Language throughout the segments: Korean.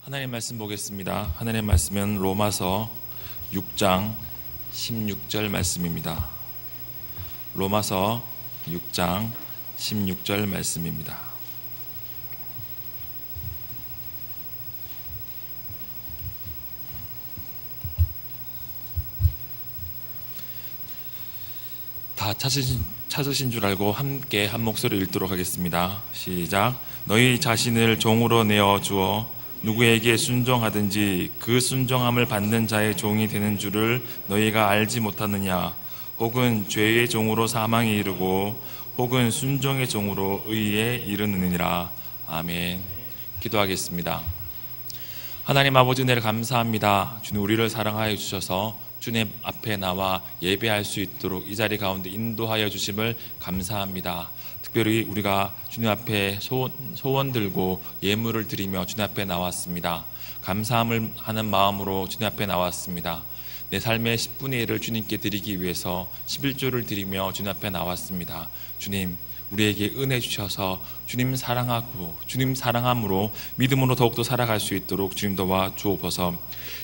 하나님 말씀 보겠습니다. 하나님 말씀은 로마서 6장 16절 말씀입니다. 로마서 6장 16절 말씀입니다. 다 찾으신 줄 알고 함께 한 목소리 읽도록 하겠습니다. 시작. 너희 자신을 종으로 내어 주어 누구에게 순종하든지 그 순종함을 받는 자의 종이 되는 줄을 너희가 알지 못하느냐? 혹은 죄의 종으로 사망에 이르고 혹은 순종의 종으로 의에 이르느니라. 아멘. 기도하겠습니다. 하나님 아버지 은혜를 감사합니다. 주님 우리를 사랑하여 주셔서 주님 앞에 나와 예배할 수 있도록 이 자리 가운데 인도하여 주심을 감사합니다. 특별히 우리가 주님 앞에 소원 들고 예물을 드리며 주님 앞에 나왔습니다. 감사함을 하는 마음으로 주님 앞에 나왔습니다. 내 삶의 10분의 1을 주님께 드리기 위해서 11조를 드리며 주님 앞에 나왔습니다. 주님 우리에게 은혜 주셔서 주님 사랑하고 주님 사랑함으로 믿음으로 더욱더 살아갈 수 있도록 주님 도와 주옵소서.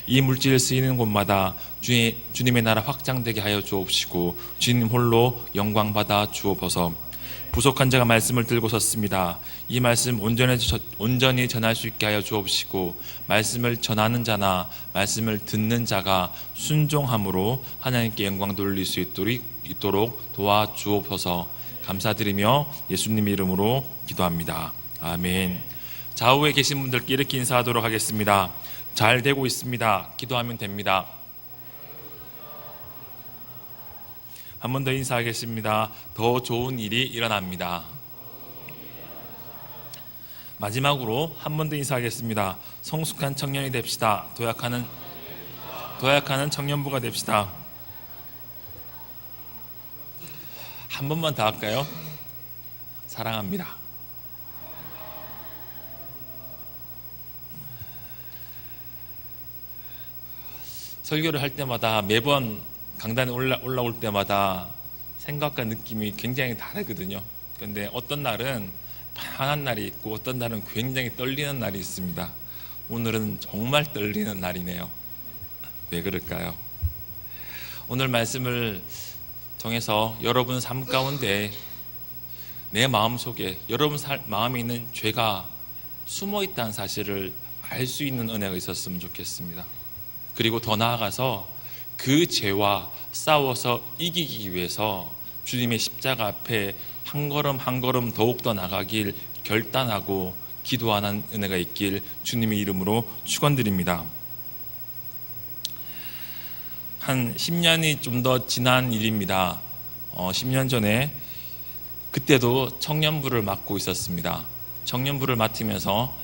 이 물질 쓰이는 곳마다 주님의 나라 확장되게 하여 주옵시고 주님 홀로 영광 받아 주옵소서. 부족한 자가 말씀을 들고 섰습니다. 이 말씀 온전히 전할 수 있게 하여 주옵시고 말씀을 전하는 자나 말씀을 듣는 자가 순종함으로 하나님께 영광 돌릴 수 있도록 도와 주옵소서. 감사드리며 예수님 이름으로 기도합니다. 아멘. 좌우에 계신 분들께 이렇게 인사하도록 하겠습니다. 잘 되고 있습니다. 기도하면 됩니다. 한 번 더 인사하겠습니다. 더 좋은 일이 일어납니다. 마지막으로 한 번 더 인사하겠습니다. 성숙한 청년이 됩시다. 도약하는 청년부가 됩시다. 한 번만 더 할까요? 사랑합니다. 설교를 할 때마다 매번 강단에 올라올 때마다 생각과 느낌이 굉장히 다르거든요. 그런데 어떤 날은 편안한 날이 있고 어떤 날은 굉장히 떨리는 날이 있습니다. 오늘은 정말 떨리는 날이네요. 왜 그럴까요? 오늘 말씀을 통해서 여러분 삶 가운데 내 마음속에 여러분 마음에 있는 죄가 숨어 있다는 사실을 알 수 있는 은혜가 있었으면 좋겠습니다. 그리고 더 나아가서 그 죄와 싸워서 이기기 위해서 주님의 십자가 앞에 한 걸음 한 걸음 더욱더 나가길 결단하고 기도하는 은혜가 있길 주님의 이름으로 축원드립니다. 한 10년이 좀 더 지난 일입니다. 10년 전에 그때도 청년부를 맡고 있었습니다. 청년부를 맡으면서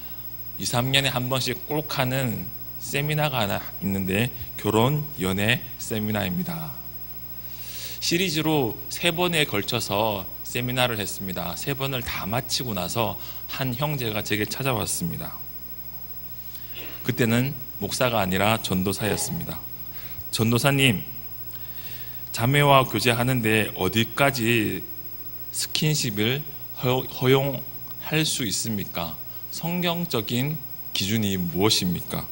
2, 3년에 한 번씩 꼭 하는 세미나가 하나 있는데 결혼 연애 세미나입니다. 시리즈로 3번에 걸쳐서 세미나를 했습니다. 3번을 다 마치고 나서 한 형제가 제게 찾아왔습니다. 그때는 목사가 아니라 전도사였습니다. 전도사님, 자매와 교제하는데 어디까지 스킨십을 허용할 수 있습니까? 성경적인 기준이 무엇입니까?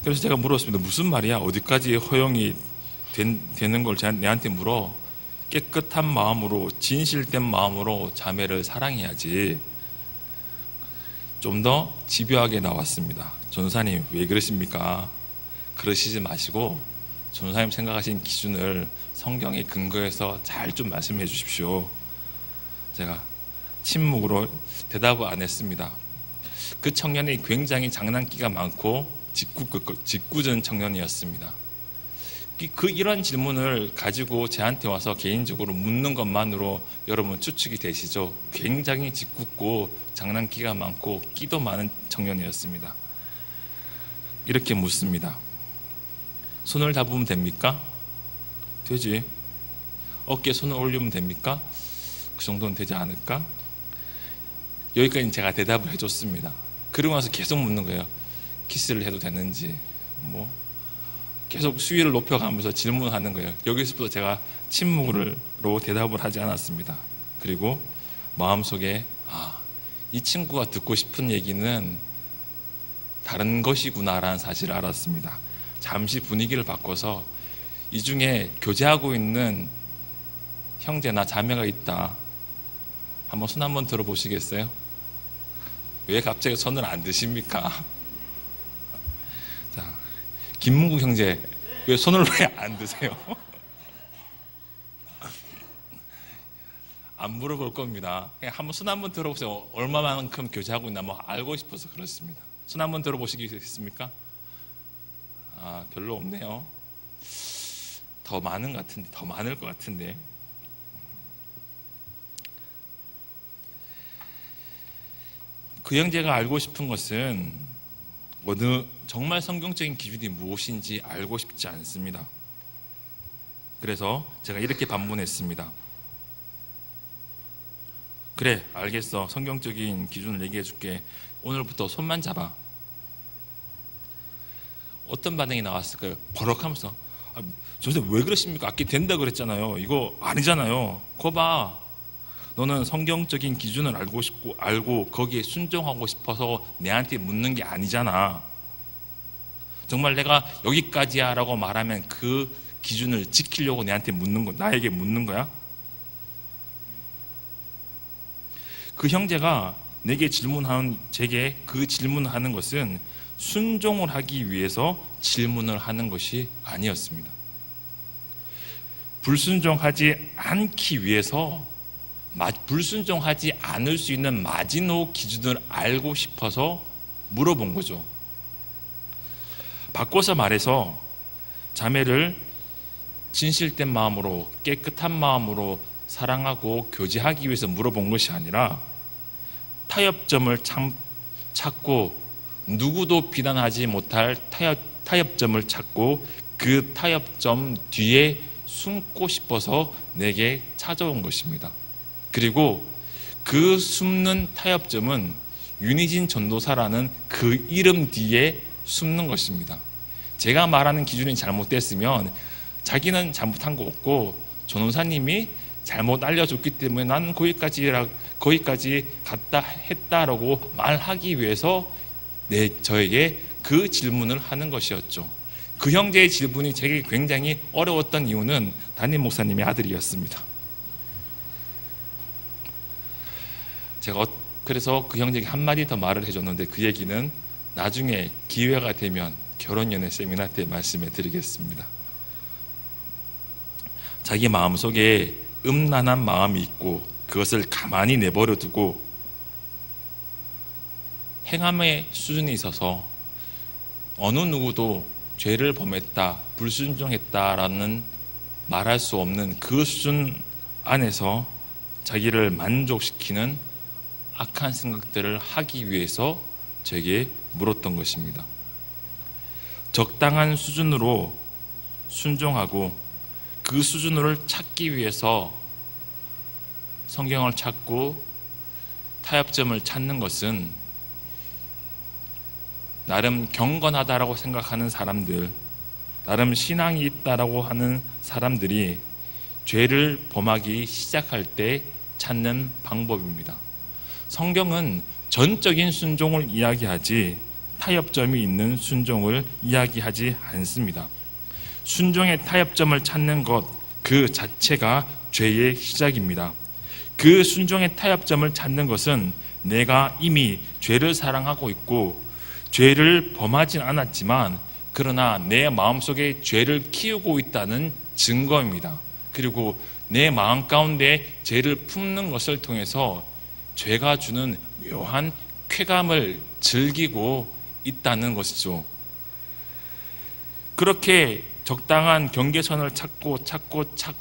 그래서 제가 물었습니다. 무슨 말이야? 어디까지 허용이 되는 걸 내한테 물어? 깨끗한 마음으로 진실된 마음으로 자매를 사랑해야지. 좀 더 집요하게 나왔습니다. 전도사님 왜 그러십니까? 그러시지 마시고 전도사님 생각하신 기준을 성경에 근거해서 잘 좀 말씀해 주십시오. 제가 침묵으로 대답을 안 했습니다. 그 청년이 굉장히 장난기가 많고 짓궂은 청년이었습니다. 이런 질문을 가지고 저한테 와서 개인적으로 묻는 것만으로 여러분 추측이 되시죠? 굉장히 짓궂고 장난기가 많고 끼도 많은 청년이었습니다. 이렇게 묻습니다. 손을 잡으면 됩니까? 되지. 어깨에 손을 올리면 됩니까? 그 정도는 되지 않을까? 여기까지 제가 대답을 해줬습니다. 그러고 나서 계속 묻는 거예요. 키스를 해도 되는지 계속 수위를 높여가면서 질문하는 거예요. 여기서부터 제가 침묵으로 대답을 하지 않았습니다. 그리고 마음속에 이 친구가 듣고 싶은 얘기는 다른 것이구나라는 사실을 알았습니다. 잠시 분위기를 바꿔서 이 중에 교제하고 있는 형제나 자매가 있다. 한번 손 한번 들어보시겠어요? 왜 갑자기 손을 안 드십니까? 자, 김문국 형제, 왜 손을 왜 안 드세요? 안 물어볼 겁니다. 그냥 한번 손 한번 들어보세요. 얼마만큼 교제하고 있나 뭐 알고 싶어서 그렇습니다. 손 한번 들어보시겠습니까? 별로 없네요. 더 많은 것 같은데, 더 많을 것 같은데. 그 형제가 알고 싶은 것은 정말 성경적인 기준이 무엇인지 알고 싶지 않습니다. 그래서 제가 이렇게 반문했습니다. 그래, 알겠어. 성경적인 기준을 얘기해 줄게. 오늘부터 손만 잡아. 어떤 반응이 나왔을까요? 버럭하면서, 선생님 왜 그러십니까? 아까 된다 그랬잖아요. 이거 아니잖아요. 거 봐. 너는 성경적인 기준을 알고 거기에 순종하고 싶어서 내한테 묻는 게 아니잖아. 정말 내가 여기까지야 라고 말하면 그 기준을 지키려고 나에게 묻는 거야? 그 형제가 제게 그 질문하는 것은 순종을 하기 위해서 질문을 하는 것이 아니었습니다. 불순종하지 않기 위해서 불순종하지 않을 수 있는 마지노 기준을 알고 싶어서 물어본 거죠. 바꿔서 말해서 자매를 진실된 마음으로 깨끗한 마음으로 사랑하고 교제하기 위해서 물어본 것이 아니라 타협점을 찾고 누구도 비난하지 못할 타협점을 찾고 그 타협점 뒤에 숨고 싶어서 내게 찾아온 것입니다. 그리고 그 숨는 타협점은 윤희진 전도사라는 그 이름 뒤에 숨는 것입니다. 제가 말하는 기준이 잘못됐으면 자기는 잘못한 거 없고 전도사님이 잘못 알려줬기 때문에 나는 거기까지 갔다 했다라고 말하기 위해서 저에게 그 질문을 하는 것이었죠. 그 형제의 질문이 제게 굉장히 어려웠던 이유는 담임 목사님의 아들이었습니다. 제가 그래서 그 형제에게 한마디 더 말을 해줬는데 그 얘기는 나중에 기회가 되면 결혼연애 세미나 때 말씀해 드리겠습니다. 자기 마음속에 음란한 마음이 있고 그것을 가만히 내버려 두고 행함의 수준에 있어서 어느 누구도 죄를 범했다, 불순종했다라는 말할 수 없는 그 수준 안에서 자기를 만족시키는 악한 생각들을 하기 위해서 제게 물었던 것입니다. 적당한 수준으로 순종하고 그 수준을 찾기 위해서 성경을 찾고 타협점을 찾는 것은 나름 경건하다라고 생각하는 사람들, 나름 신앙이 있다라고 하는 사람들이 죄를 범하기 시작할 때 찾는 방법입니다. 성경은 전적인 순종을 이야기하지 타협점이 있는 순종을 이야기하지 않습니다. 순종의 타협점을 찾는 것 그 자체가 죄의 시작입니다. 그 순종의 타협점을 찾는 것은 내가 이미 죄를 사랑하고 있고 죄를 범하진 않았지만 그러나 내 마음속에 죄를 키우고 있다는 증거입니다. 그리고 내 마음 가운데 죄를 품는 것을 통해서 죄가 주는 묘한 쾌감을 즐기고 있다는 것이죠. 그렇게 적당한 경계선을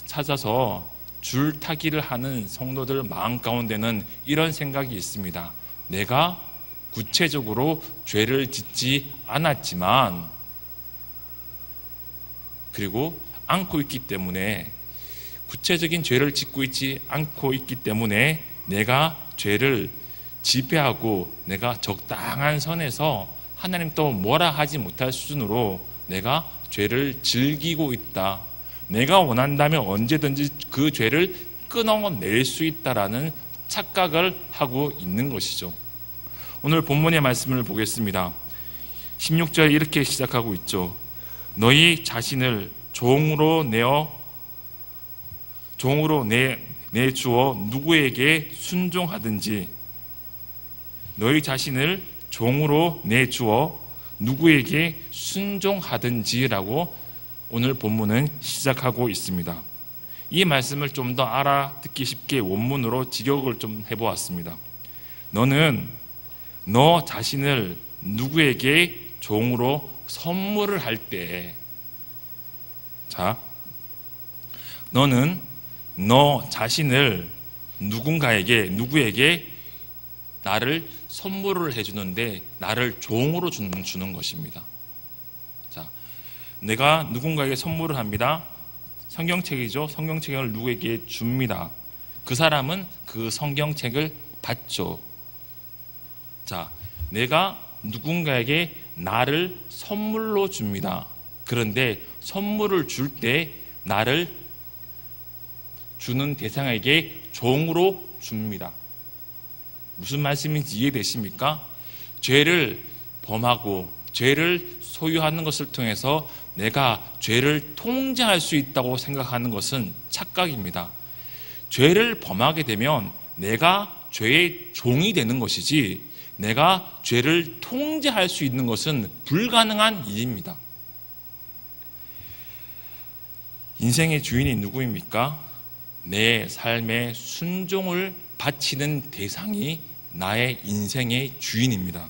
찾아서 줄타기를 하는 성도들 마음 가운데는 이런 생각이 있습니다. 내가 구체적으로 죄를 짓지 않았지만 그리고 않고 있기 때문에 구체적인 죄를 짓고 있지 않고 있기 때문에 내가 죄를 지배하고 내가 적당한 선에서 하나님 또 뭐라 하지 못할 수준으로 내가 죄를 즐기고 있다. 내가 원한다면 언제든지 그 죄를 끊어낼 수 있다라는 착각을 하고 있는 것이죠. 오늘 본문의 말씀을 보겠습니다. 16절에 이렇게 시작하고 있죠. 너희 자신을 종으로 내주어 누구에게 순종하든지, 너희 자신을 종으로 내주어 누구에게 순종하든지라고 오늘 본문은 시작하고 있습니다. 이 말씀을 좀 더 알아듣기 쉽게 원문으로 직역을 좀 해보았습니다. 너는 너 자신을 누구에게 종으로 선물을 할 때, 너는 너 자신을 누구에게 나를 선물을 해주는데 나를 종으로 주는 것입니다. 내가 누군가에게 선물을 합니다. 성경책이죠. 성경책을 누구에게 줍니다. 그 사람은 그 성경책을 받죠. 내가 누군가에게 나를 선물로 줍니다. 그런데 선물을 줄 때 나를 주는 대상에게 종으로 줍니다. 무슨 말씀인지 이해되십니까? 죄를 범하고 죄를 소유하는 것을 통해서 내가 죄를 통제할 수 있다고 생각하는 것은 착각입니다. 죄를 범하게 되면 내가 죄의 종이 되는 것이지 내가 죄를 통제할 수 있는 것은 불가능한 일입니다. 인생의 주인이 누구입니까? 내 삶의 순종을 바치는 대상이 나의 인생의 주인입니다.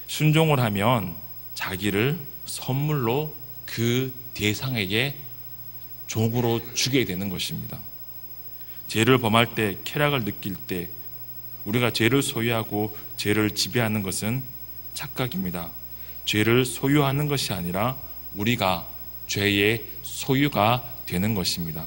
순종을 하면 자기를 선물로 그 대상에게 종으로 주게 되는 것입니다. 죄를 범할 때, 쾌락을 느낄 때 우리가 죄를 소유하고 죄를 지배하는 것은 착각입니다. 죄를 소유하는 것이 아니라 우리가 죄의 소유가 되는 것입니다.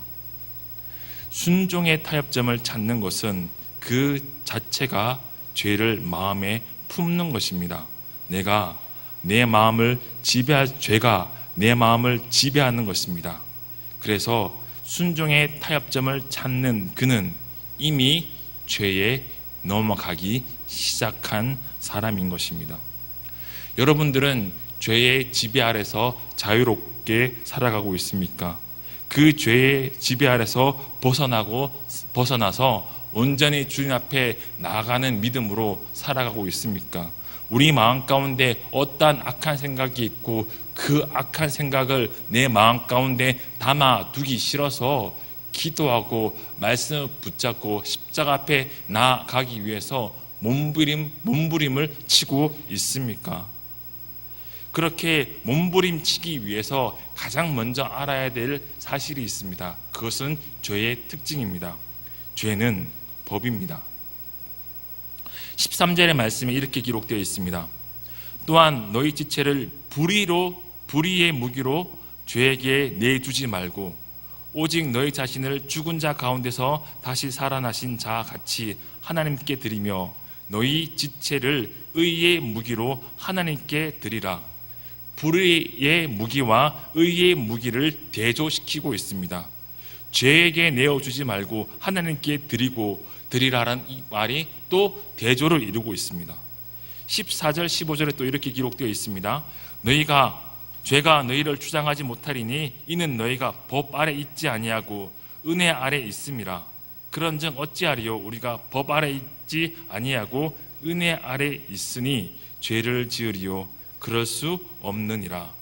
순종의 타협점을 찾는 것은 그 자체가 죄를 마음에 품는 것입니다. 죄가 내 마음을 지배하는 것입니다. 그래서 순종의 타협점을 찾는 그는 이미 죄에 넘어가기 시작한 사람인 것입니다. 여러분들은 죄의 지배 아래서 자유롭게 살아가고 있습니까? 그 죄의 지배 아래서 벗어나서 온전히 주님 앞에 나아가는 믿음으로 살아가고 있습니까? 우리 마음 가운데 어떠한 악한 생각이 있고 그 악한 생각을 내 마음 가운데 담아두기 싫어서 기도하고 말씀을 붙잡고 십자가 앞에 나아가기 위해서 몸부림을 치고 있습니까? 그렇게 몸부림치기 위해서 가장 먼저 알아야 될 사실이 있습니다. 그것은 죄의 특징입니다. 죄는 법입니다. 13절의 말씀에 이렇게 기록되어 있습니다. 또한 너희 지체를 불의의 무기로 죄에게 내주지 말고 오직 너희 자신을 죽은 자 가운데서 다시 살아나신 자 같이 하나님께 드리며 너희 지체를 의의 무기로 하나님께 드리라. 불의의 무기와 의의 무기를 대조시키고 있습니다. 죄에게 내어주지 말고 하나님께 드리라라는 이 말이 또 대조를 이루고 있습니다. 14절 15절에 또 이렇게 기록되어 있습니다. 죄가 너희를 주장하지 못하리니 이는 너희가 법 아래 있지 아니하고 은혜 아래 있음이라. 그런즉 어찌하리요? 우리가 법 아래 있지 아니하고 은혜 아래 있으니 죄를 지으리요? 그럴 수 없느니라.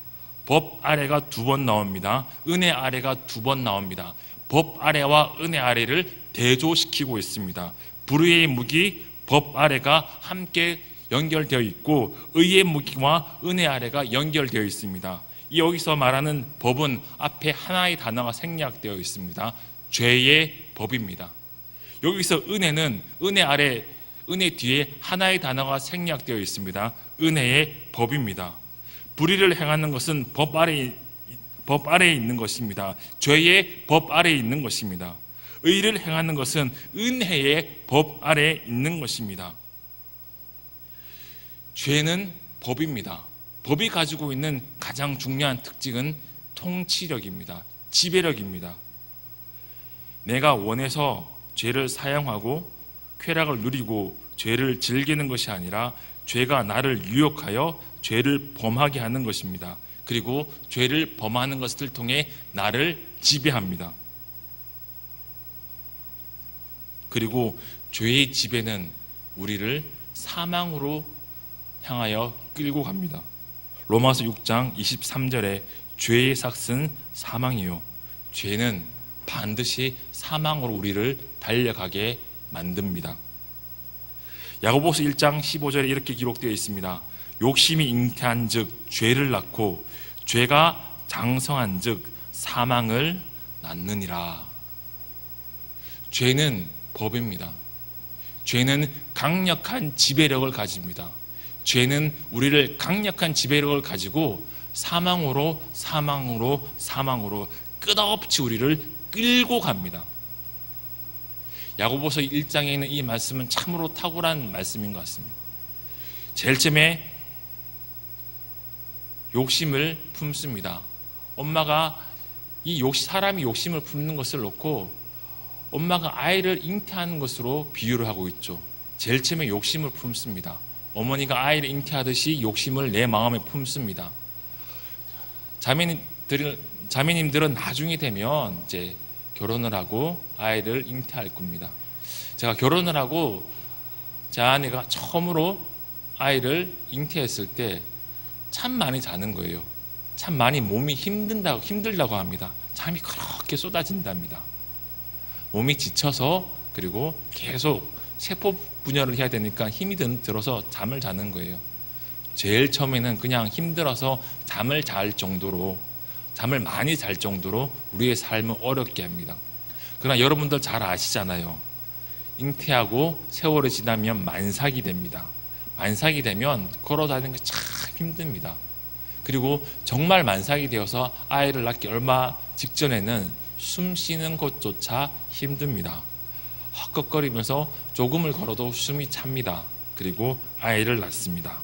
법 아래가 2번 나옵니다. 은혜 아래가 2번 나옵니다. 법 아래와 은혜 아래를 대조시키고 있습니다. 불의의 무기, 법 아래가 함께 연결되어 있고 의의 무기와 은혜 아래가 연결되어 있습니다. 여기서 말하는 법은 앞에 하나의 단어가 생략되어 있습니다. 죄의 법입니다. 여기서 은혜는 은혜 뒤에 하나의 단어가 생략되어 있습니다. 은혜의 법입니다. 불의를 행하는 것은 법 아래에 있는 것입니다. 죄의 법 아래에 있는 것입니다. 의를 행하는 것은 은혜의 법 아래에 있는 것입니다. 죄는 법입니다. 법이 가지고 있는 가장 중요한 특징은 통치력입니다. 지배력입니다. 내가 원해서 죄를 사용하고 쾌락을 누리고 죄를 즐기는 것이 아니라 죄가 나를 유혹하여 죄를 범하게 하는 것입니다. 그리고 죄를 범하는 것을 통해 나를 지배합니다. 그리고 죄의 지배는 우리를 사망으로 향하여 끌고 갑니다. 로마서 6장 23절에 죄의 삭은 사망이요, 죄는 반드시 사망으로 우리를 달려가게 만듭니다. 야고보서 1장 15절에 이렇게 기록되어 있습니다. 욕심이 잉태한 즉 죄를 낳고 죄가 장성한 즉 사망을 낳느니라. 죄는 법입니다. 죄는 강력한 지배력을 가집니다. 죄는 우리를 강력한 지배력을 가지고 사망으로 끝없이 우리를 끌고 갑니다. 야고보서 1장에 있는 이 말씀은 참으로 탁월한 말씀인 것 같습니다. 제일 처음에 욕심을 품습니다. 엄마가 사람이 욕심을 품는 것을 놓고 엄마가 아이를 잉태하는 것으로 비유를 하고 있죠. 제일 처음에 욕심을 품습니다. 어머니가 아이를 잉태하듯이 욕심을 내 마음에 품습니다. 자매님들은 나중에 되면 이제 결혼을 하고 아이를 잉태할 겁니다. 제가 결혼을 하고 제 아내가 처음으로 아이를 잉태했을 때 참 많이 자는 거예요. 참 많이 몸이 힘들다고 합니다. 잠이 그렇게 쏟아진답니다. 몸이 지쳐서, 그리고 계속 세포 분열을 해야 되니까 힘이 들어서 잠을 자는 거예요. 제일 처음에는 그냥 힘들어서 잠을 많이 잘 정도로 우리의 삶을 어렵게 합니다. 그러나 여러분들 잘 아시잖아요. 잉태하고 세월이 지나면 만삭이 됩니다. 만삭이 되면 걸어다니는 게 참 힘듭니다. 그리고 정말 만삭이 되어서 아이를 낳기 얼마 직전에는 숨 쉬는 것조차 힘듭니다. 헛걱거리면서 조금을 걸어도 숨이 찹니다. 그리고 아이를 낳습니다.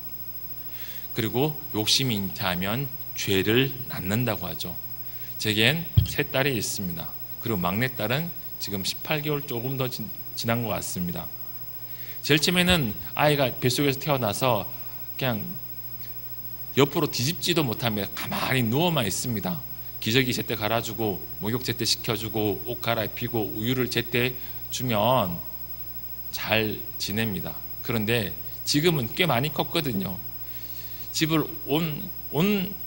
그리고 욕심이 잉태하면 죄를 낳는다고 하죠. 제겐 세 딸이 있습니다. 그리고 막내딸은 지금 18개월 조금 더 지난 것 같습니다. 제일 처음에는 아이가 뱃속에서 태어나서 그냥 옆으로 뒤집지도 못하며 가만히 누워만 있습니다. 기저귀 제때 갈아주고 목욕 제때 시켜주고 옷 갈아입히고 우유를 제때 주면 잘 지냅니다. 그런데 지금은 꽤 많이 컸거든요. 집을 온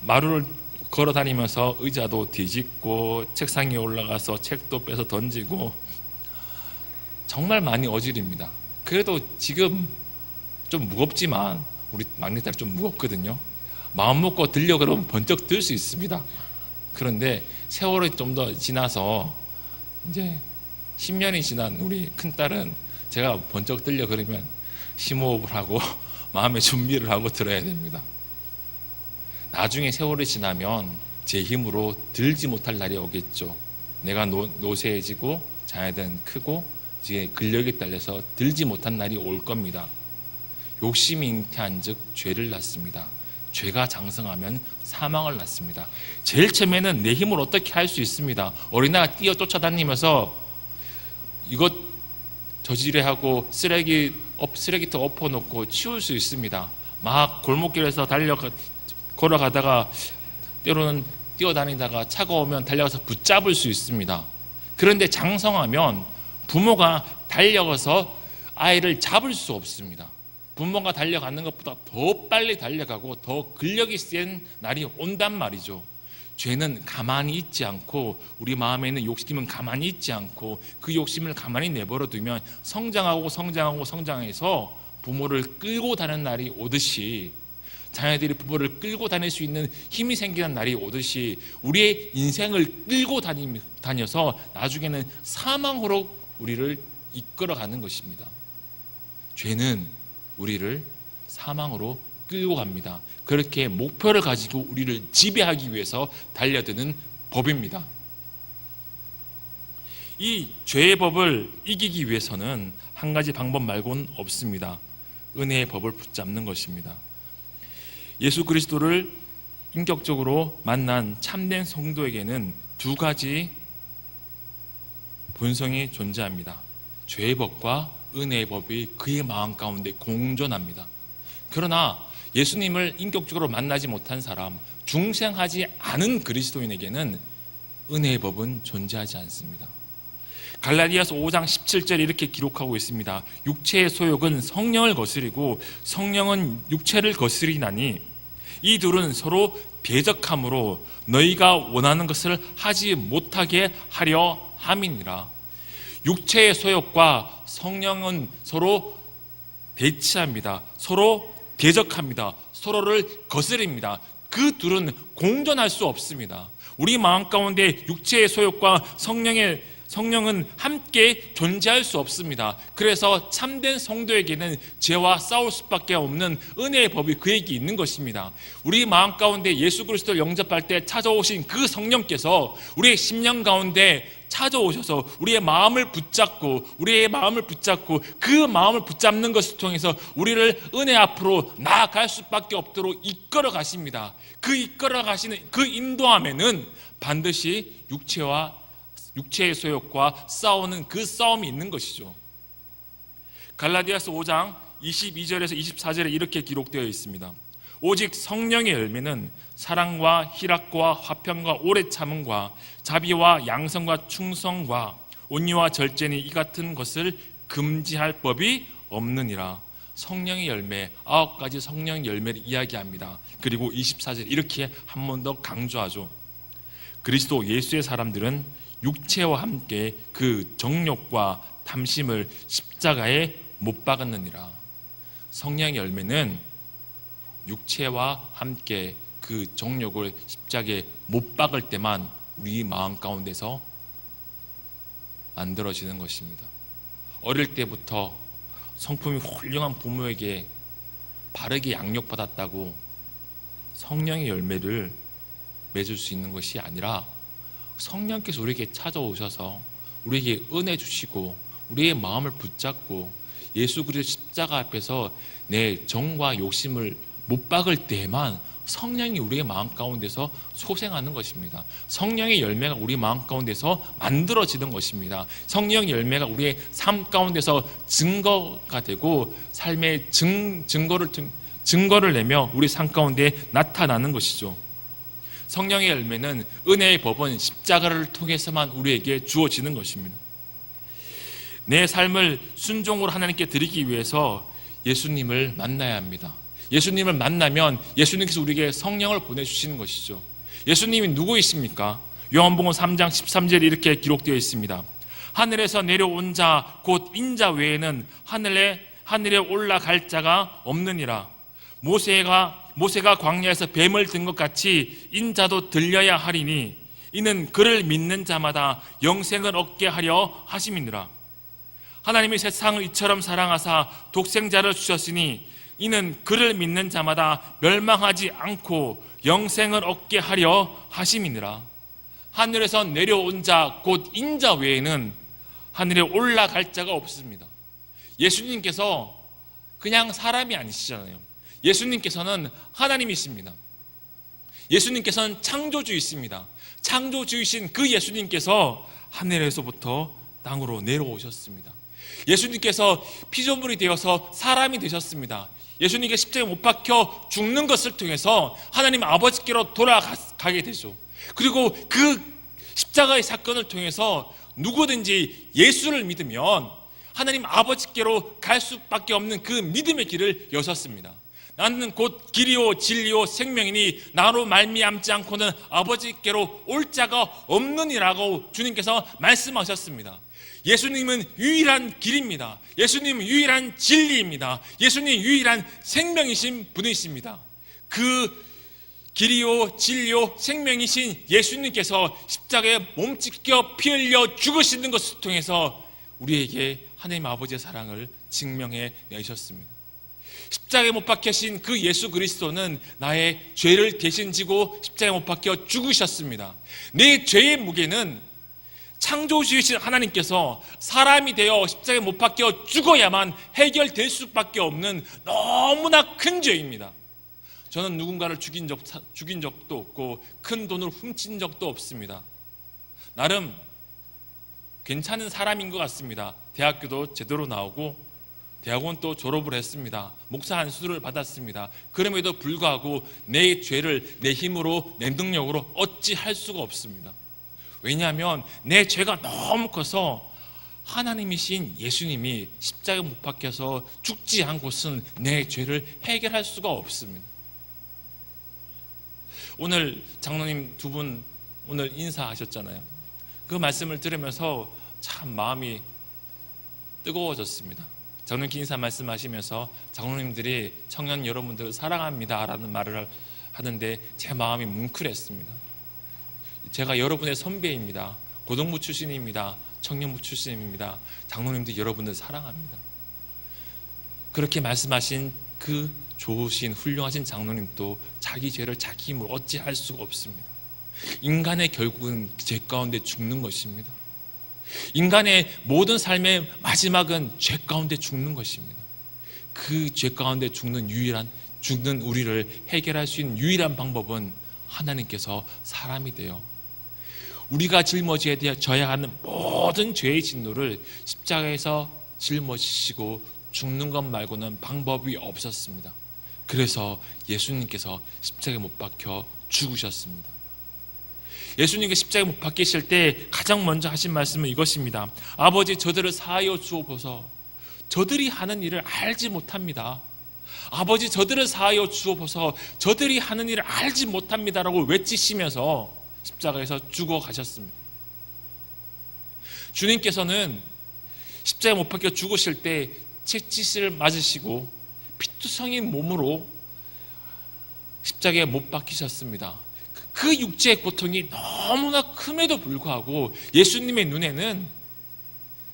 마루를 걸어 다니면서 의자도 뒤집고 책상에 올라가서 책도 빼서 던지고 정말 많이 어지릅니다. 그래도 지금 좀 무겁지만 우리 막내딸이 좀 무겁거든요. 마음 먹고 들려 그러면 번쩍 들 수 있습니다. 그런데 세월이 좀 더 지나서 이제 10년이 지난 우리 큰딸은 제가 번쩍 들려 그러면 심호흡을 하고 마음의 준비를 하고 들어야 됩니다. 나중에 세월이 지나면 제 힘으로 들지 못할 날이 오겠죠. 내가 노쇠해지고 자녀들은 크고 이제 근력이 딸려서 들지 못한 날이 올 겁니다. 욕심이 잉태한 즉 죄를 낳습니다. 죄가 장성하면 사망을 낳습니다. 제일 처음에는 내 힘으로 어떻게 할 수 있습니다. 어린아이가 뛰어 쫓아다니면서 이것 저지레하고 쓰레기통 엎어놓고 치울 수 있습니다. 막 골목길에서 걸어가다가 때로는 뛰어다니다가 차가 오면 달려가서 붙잡을 수 있습니다. 그런데 장성하면 부모가 달려가서 아이를 잡을 수 없습니다. 부모가 달려가는 것보다 더 빨리 달려가고 더 근력이 센 날이 온단 말이죠. 죄는 가만히 있지 않고, 우리 마음에 있는 욕심은 가만히 있지 않고 그 욕심을 가만히 내버려 두면 성장해서 부모를 끌고 다니는 날이 오듯이, 자녀들이 부모를 끌고 다닐 수 있는 힘이 생기는 날이 오듯이 우리의 인생을 끌고 다녀서 나중에는 사망으로 우리를 이끌어가는 것입니다. 죄는 우리를 사망으로 끌고 갑니다. 그렇게 목표를 가지고 우리를 지배하기 위해서 달려드는 법입니다. 이 죄의 법을 이기기 위해서는 한 가지 방법 말고는 없습니다. 은혜의 법을 붙잡는 것입니다. 예수 그리스도를 인격적으로 만난 참된 성도에게는 두 가지 본성이 존재합니다. 죄의 법과 은혜의 법이 그의 마음 가운데 공존합니다. 그러나 예수님을 인격적으로 만나지 못한 사람, 중생하지 않은 그리스도인에게는 은혜의 법은 존재하지 않습니다. 갈라디아서 5장 17절 이렇게 기록하고 있습니다. 육체의 소욕은 성령을 거스리고 성령은 육체를 거스리나니 이 둘은 서로 대적함으로 너희가 원하는 것을 하지 못하게 하려 함이니라. 육체의 소욕과 성령은 서로 대치합니다. 서로 대적합니다. 서로를 거스립니다. 그 둘은 공존할 수 없습니다. 우리 마음 가운데 육체의 소욕과 성령은 함께 존재할 수 없습니다. 그래서 참된 성도에게는 죄와 싸울 수밖에 없는 은혜의 법이 그에게 있는 것입니다. 우리 마음 가운데 예수 그리스도를 영접할 때 찾아오신 그 성령께서 우리의 심령 가운데 찾아오셔서 우리의 마음을 붙잡고 그 마음을 붙잡는 것을 통해서 우리를 은혜 앞으로 나아갈 수밖에 없도록 이끌어 가십니다. 그 이끌어 가시는 그 인도함에는 반드시 육체의 소욕과 싸우는 그 싸움이 있는 것이죠. 갈라디아서 5장 22절에서 24절에 이렇게 기록되어 있습니다. 오직 성령의 열매는 사랑과 희락과 화평과 오래 참음과 자비와 양성과 충성과 온유와 절제니 이 같은 것을 금지할 법이 없느니라. 성령의 열매, 9가지 성령의 열매를 이야기합니다. 그리고 24절 이렇게 한 번 더 강조하죠. 그리스도 예수의 사람들은 육체와 함께 그 정욕과 탐심을 십자가에 못 박았느니라. 성령의 열매는 육체와 함께 그 정욕을 십자가에 못 박을 때만 우리 마음 가운데서 만들어지는 것입니다. 어릴 때부터 성품이 훌륭한 부모에게 바르게 양육받았다고 성령의 열매를 맺을 수 있는 것이 아니라 성령께서 우리에게 찾아오셔서 우리에게 은혜 주시고 우리의 마음을 붙잡고 예수 그리스도 십자가 앞에서 내 정과 욕심을 못 박을 때에만 성령이 우리의 마음 가운데서 소생하는 것입니다. 성령의 열매가 우리 마음 가운데서 만들어지는 것입니다. 성령의 열매가 우리의 삶 가운데서 증거가 되고 삶의 증거를 내며 우리 삶 가운데 나타나는 것이죠. 성령의 열매는 은혜의 법은 십자가를 통해서만 우리에게 주어지는 것입니다. 내 삶을 순종으로 하나님께 드리기 위해서 예수님을 만나야 합니다. 예수님을 만나면 예수님께서 우리에게 성령을 보내주시는 것이죠. 예수님이 누구이십니까? 요한복음 3장 13절에 이렇게 기록되어 있습니다. 하늘에서 내려온 자 곧 인자 외에는 하늘에 올라갈 자가 없느니라. 모세가 광야에서 뱀을 든 것 같이 인자도 들려야 하리니 이는 그를 믿는 자마다 영생을 얻게 하려 하심이니라. 하나님이 세상을 이처럼 사랑하사 독생자를 주셨으니 이는 그를 믿는 자마다 멸망하지 않고 영생을 얻게 하려 하심이니라. 하늘에서 내려온 자 곧 인자 외에는 하늘에 올라갈 자가 없습니다. 예수님께서 그냥 사람이 아니시잖아요. 예수님께서는 하나님이십니다. 예수님께서는 창조주이십니다. 창조주이신 그 예수님께서 하늘에서부터 땅으로 내려오셨습니다. 예수님께서 피조물이 되어서 사람이 되셨습니다. 예수님께 십자가에 못 박혀 죽는 것을 통해서 하나님 아버지께로 돌아가게 되죠. 그리고 그 십자가의 사건을 통해서 누구든지 예수를 믿으면 하나님 아버지께로 갈 수밖에 없는 그 믿음의 길을 여셨습니다. 나는 곧 길이요 진리요 생명이니 나로 말미암지 않고는 아버지께로 올 자가 없느니라고 주님께서 말씀하셨습니다. 예수님은 유일한 길입니다. 예수님은 유일한 진리입니다. 예수님 유일한 생명이신 분이십니다. 그 길이요 진리요 생명이신 예수님께서 십자가에 몸찢겨 피 흘려 죽으시는 것을 통해서 우리에게 하나님 아버지의 사랑을 증명해 내셨습니다. 십자가에 못 박히신 그 예수 그리스도는 나의 죄를 대신 지고 십자가에 못 박혀 죽으셨습니다. 내 죄의 무게는 창조주이신 하나님께서 사람이 되어 십자가에 못 박혀 죽어야만 해결될 수밖에 없는 너무나 큰 죄입니다. 저는 누군가를 죽인 적도 없고 큰 돈을 훔친 적도 없습니다. 나름 괜찮은 사람인 것 같습니다. 대학교도 제대로 나오고 대학원 또 졸업을 했습니다. 목사 안수를 받았습니다. 그럼에도 불구하고 내 죄를 내 힘으로 내 능력으로 어찌할 수가 없습니다. 왜냐하면 내 죄가 너무 커서 하나님이신 예수님이 십자가에 못 박혀서 죽지 않고서는 내 죄를 해결할 수가 없습니다. 오늘 장로님 두 분 오늘 인사하셨잖아요. 그 말씀을 들으면서 참 마음이 뜨거워졌습니다. 장로님께 인사 말씀하시면서 장로님들이 청년 여러분들을 사랑합니다 라는 말을 하는데 제 마음이 뭉클했습니다. 제가 여러분의 선배입니다. 고등부 출신입니다. 청년부 출신입니다. 장로님도 여러분들 사랑합니다. 그렇게 말씀하신 그 좋으신 훌륭하신 장로님도 자기 죄를 자기 힘으로 어찌할 수가 없습니다. 인간의 결국은 죄 가운데 죽는 것입니다. 인간의 모든 삶의 마지막은 죄 가운데 죽는 것입니다. 그 죄 가운데 죽는 우리를 해결할 수 있는 유일한 방법은 하나님께서 사람이 되어 우리가 짊어져야 하는 모든 죄의 진노를 십자가에서 짊어지시고 죽는 것 말고는 방법이 없었습니다. 그래서 예수님께서 십자가에 못 박혀 죽으셨습니다. 예수님께 십자가에 못 박히실 때 가장 먼저 하신 말씀은 이것입니다. 아버지, 저들을 사하여 주옵소서. 저들이 하는 일을 알지 못합니다. 아버지, 저들을 사하여 주옵소서. 저들이 하는 일을 알지 못합니다라고 외치시면서 십자가에서 죽어 가셨습니다. 주님께서는 십자가에 못 박혀 죽으실 때 채찍을 맞으시고 피투성인 몸으로 십자가에 못 박히셨습니다. 그 육체의 고통이 너무나 큼에도 불구하고 예수님의 눈에는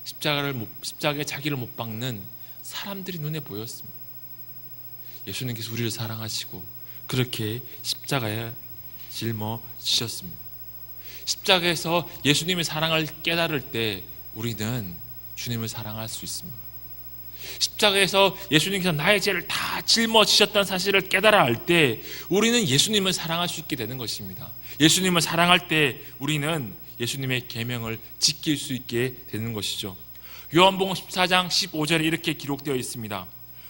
십자가에 자기를 못 박는 사람들이 눈에 보였습니다. 예수님께서 우리를 사랑하시고 그렇게 십자가에 짊어지셨습니다. 십자가에서 예수님의 사랑을 깨달을 때 우리는 주님을 사랑할 수 있습니다. 십자가에서 예수님께서 나의 죄를 다 짊어지셨다는 사실을 깨달아 알 때 우리는 예수님을 사랑할 수 있게 되는 것입니다. 예수님을 사랑할 때 우리는 예수님의 계명을 지킬 수 있게 되는 것이죠. 요한복음 14장 15절에 이렇게 기록되어 있습니다.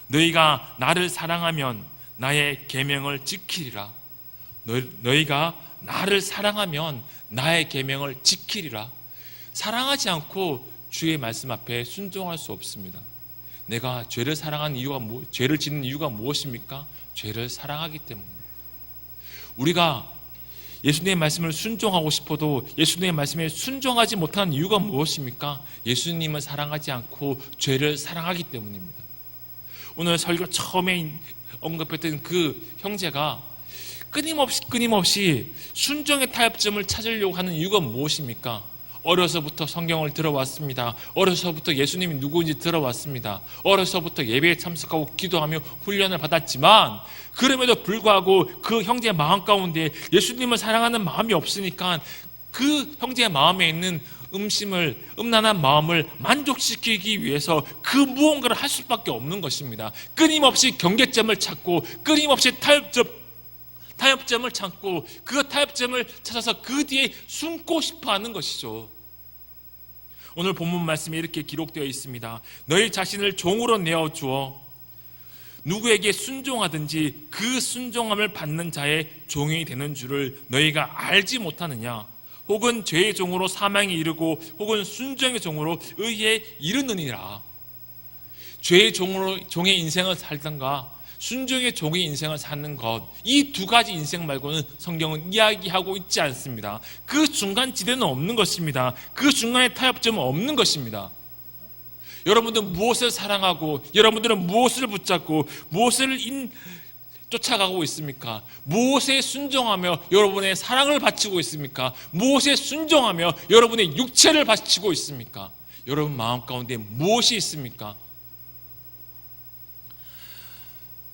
너희가 나를 사랑하면 나의 계명을 지키리라. 너희가 나를 사랑하면 나의 계명을 지키리라. 사랑하지 않고 주의 말씀 앞에 순종할 수 없습니다. 내가 죄를 사랑하는 이유가 죄를 짓는 이유가 무엇입니까? 죄를 사랑하기 때문입니다. 우리가 예수님의 말씀을 순종하고 싶어도 예수님의 말씀에 순종하지 못하는 이유가 무엇입니까? 예수님을 사랑하지 않고 죄를 사랑하기 때문입니다. 오늘 설교 처음에 언급했던 그 형제가 끊임없이 순종의 타협점을 찾으려고 하는 이유가 무엇입니까? 어려서부터 성경을 들어왔습니다. 어려서부터 예수님이 누구인지 들어왔습니다. 어려서부터 예배에 참석하고 기도하며 훈련을 받았지만 그럼에도 불구하고 그 형제의 마음 가운데 예수님을 사랑하는 마음이 없으니까 그 형제의 마음에 있는 음란한 마음을 만족시키기 위해서 그 무언가를 할 수밖에 없는 것입니다. 끊임없이 경계점을 찾고 끊임없이 타협점을 찾고 그 타협점을 찾아서 그 뒤에 숨고 싶어하는 것이죠. 오늘 본문 말씀에 이렇게 기록되어 있습니다. 너희 자신을 종으로 내어주어 누구에게 순종하든지 그 순종함을 받는 자의 종이 되는 줄을 너희가 알지 못하느냐? 혹은 죄의 종으로 사망에 이르고 혹은 순종의 종으로 의에 이르느니라. 죄의 종의 인생을 살던가 순종의 종의 인생을 사는 것, 이 두 가지 인생 말고는 성경은 이야기하고 있지 않습니다. 그 중간 지대는 없는 것입니다. 그 중간에 타협점은 없는 것입니다. 여러분들은 무엇을 사랑하고 여러분들은 무엇을 붙잡고 무엇을 쫓아가고 있습니까? 무엇에 순종하며 여러분의 사랑을 바치고 있습니까? 무엇에 순종하며 여러분의 육체를 바치고 있습니까? 여러분 마음 가운데 무엇이 있습니까?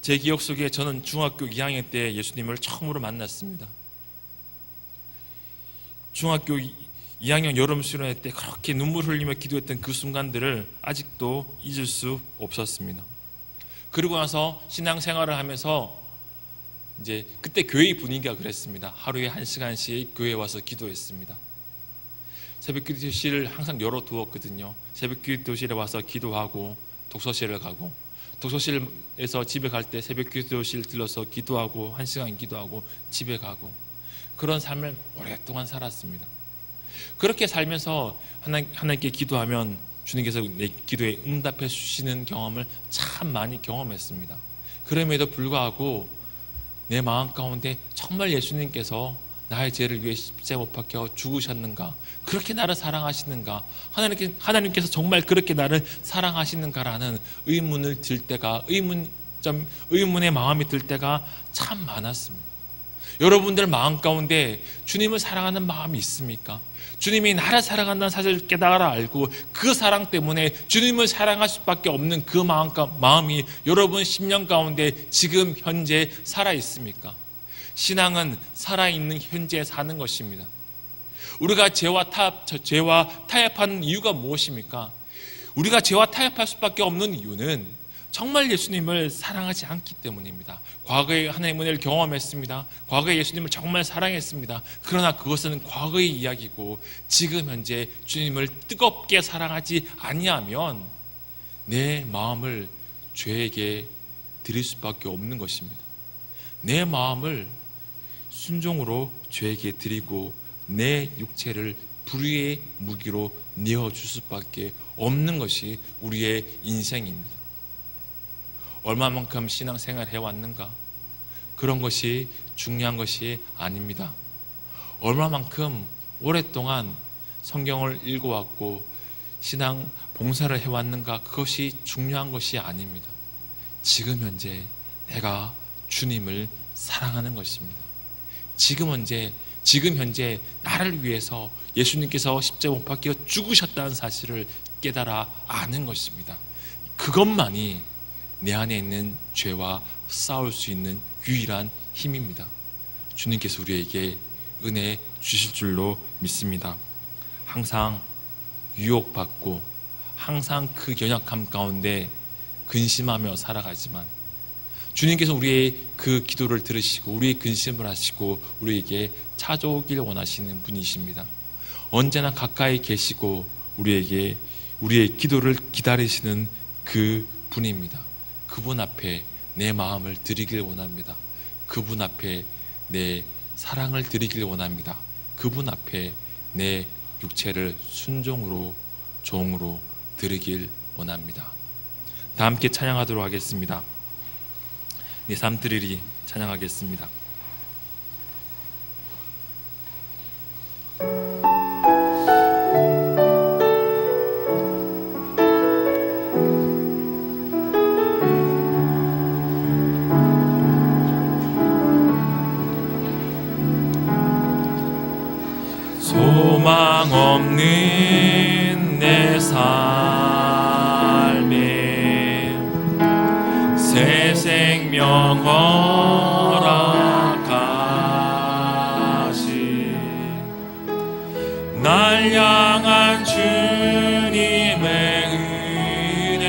제 기억 속에 저는 중학교 2학년 때 예수님을 처음으로 만났습니다. 중학교 2학년 여름 수련회 때 그렇게 눈물 흘리며 기도했던 그 순간들을 아직도 잊을 수 없었습니다. 그리고 나서 신앙생활을 하면서 이제 그때 교회 분위기가 그랬습니다. 하루에 1시간씩 교회에 와서 기도했습니다. 새벽 기도실을 항상 열어두었거든요. 새벽 기도실에 와서 기도하고 독서실을 가고, 독서실에서 집에 갈 때 새벽 기도실 들러서 기도하고 1시간 기도하고 집에 가고, 그런 삶을 오랫동안 살았습니다. 그렇게 살면서 하나님께 기도하면 주님께서 내 기도에 응답해 주시는 경험을 참 많이 경험했습니다. 그럼에도 불구하고 내 마음 가운데 정말 예수님께서 나의 죄를 위해 십자가에 못 박혀 죽으셨는가, 그렇게 나를 사랑하시는가, 하나님께서 정말 그렇게 나를 사랑하시는가라는 의문을 들 때가, 의문의 마음이 들 때가 참 많았습니다. 여러분들 마음 가운데 주님을 사랑하는 마음이 있습니까? 주님이 나를 사랑한다는 사실을 깨달아 알고 그 사랑 때문에 주님을 사랑할 수밖에 없는 그 마음이 여러분 심령 가운데 지금 현재 살아 있습니까? 신앙은 살아있는 현재에 사는 것입니다. 우리가 죄와 타협하는 이유가 무엇입니까? 우리가 죄와 타협할 수밖에 없는 이유는 정말 예수님을 사랑하지 않기 때문입니다. 과거에 하나님의 은혜를 경험했습니다. 과거에 예수님을 정말 사랑했습니다. 그러나 그것은 과거의 이야기고 지금 현재 주님을 뜨겁게 사랑하지 아니하면 내 마음을 죄에게 드릴 수밖에 없는 것입니다. 내 마음을 순종으로 죄에게 드리고 내 육체를 불의의 무기로 내어줄 수밖에 없는 것이 우리의 인생입니다. 얼마만큼 신앙생활을 해왔는가? 그런 것이 중요한 것이 아닙니다. 얼마만큼 오랫동안 성경을 읽어왔고 신앙 봉사를 해왔는가? 그것이 중요한 것이 아닙니다. 지금 현재 내가 주님을 사랑하는 것입니다. 지금 현재 나를 위해서 예수님께서 십자가에 못 박혀 죽으셨다는 사실을 깨달아 아는 것입니다. 그것만이 내 안에 있는 죄와 싸울 수 있는 유일한 힘입니다. 주님께서 우리에게 은혜 주실 줄로 믿습니다. 항상 유혹받고 항상 그 연약함 가운데 근심하며 살아가지만 주님께서 우리의 그 기도를 들으시고 우리의 근심을 하시고 우리에게 찾아오길 원하시는 분이십니다. 언제나 가까이 계시고 우리의 기도를 기다리시는 그 분입니다. 그분 앞에 내 마음을 드리길 원합니다. 그분 앞에 내 사랑을 드리길 원합니다. 그분 앞에 내 육체를 순종으로 종으로 드리길 원합니다. 다 함께 찬양하도록 하겠습니다. 내 삶 드리리 찬양하겠습니다. 소망 없는 내 삶에 새 생명 허락하신 날 향한 주님의 은혜,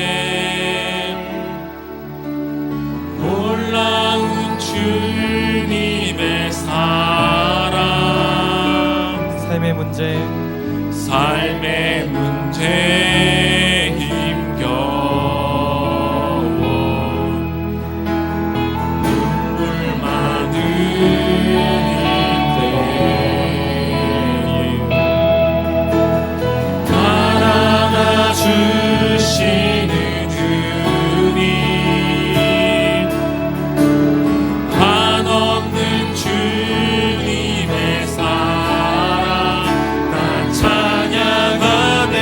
놀라운 주님의 사랑, 삶의 문제 힘겨워 눈물 많은 때에 바라봐 주시는 주님, 한없는 주님의 사랑 나 찬양하네.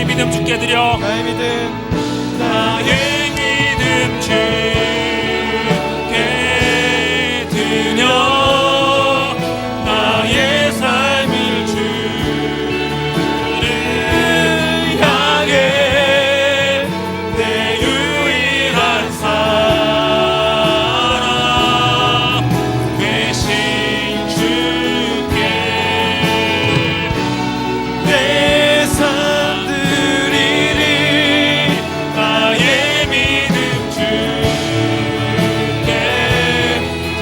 나의 믿음 주께 드려 나의 믿음 나의 믿음 주께 드려 나의 삶을 주를 향해 내 유일한 사랑 되신 주께 내 삶 드리리 나의 믿음 주께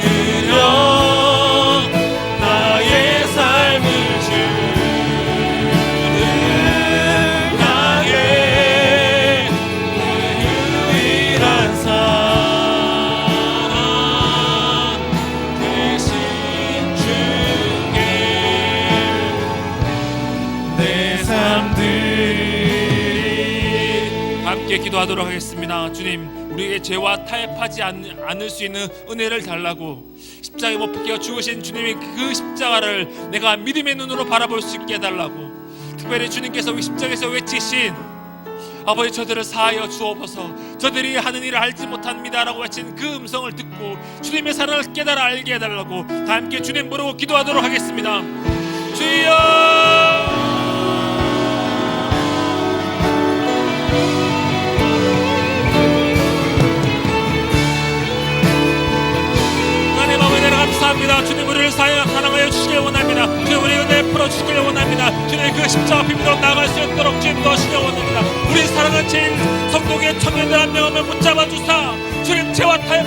드려 나의 삶을 주를 향해 내 유일한 사랑 되신 주께 내 삶들이 함께 기도하도록 하겠습니다. 주님, 우리에게 죄와 타협하지 않을 수 있는 은혜를 달라고 십자가에 못 박혀 죽으신 주님의 그 십자가를 내가 믿음의 눈으로 바라볼 수 있게 해달라고 특별히 주님께서 십자가에서 외치신 아버지 저들을 사하여 주옵소서 저들이 하는 일을 알지 못합니다라고 외친 그 음성을 듣고 주님의 사랑을 깨달아 알게 해달라고 다 함께 주님 부르고 기도하도록 하겠습니다. 주여 하나님 아버지 감사합니다. 주님 우리를 사랑하여 주시길 원합니다. 주님 우리 은혜 풀어주시길 원합니다. 주님 그 십자가 비밀로 나아갈 수 있도록 주님 도와주시길 원합니다. 우리 사랑하는 제일 성도의 청년들 한 명을 붙잡아 주사 주님 죄와 타협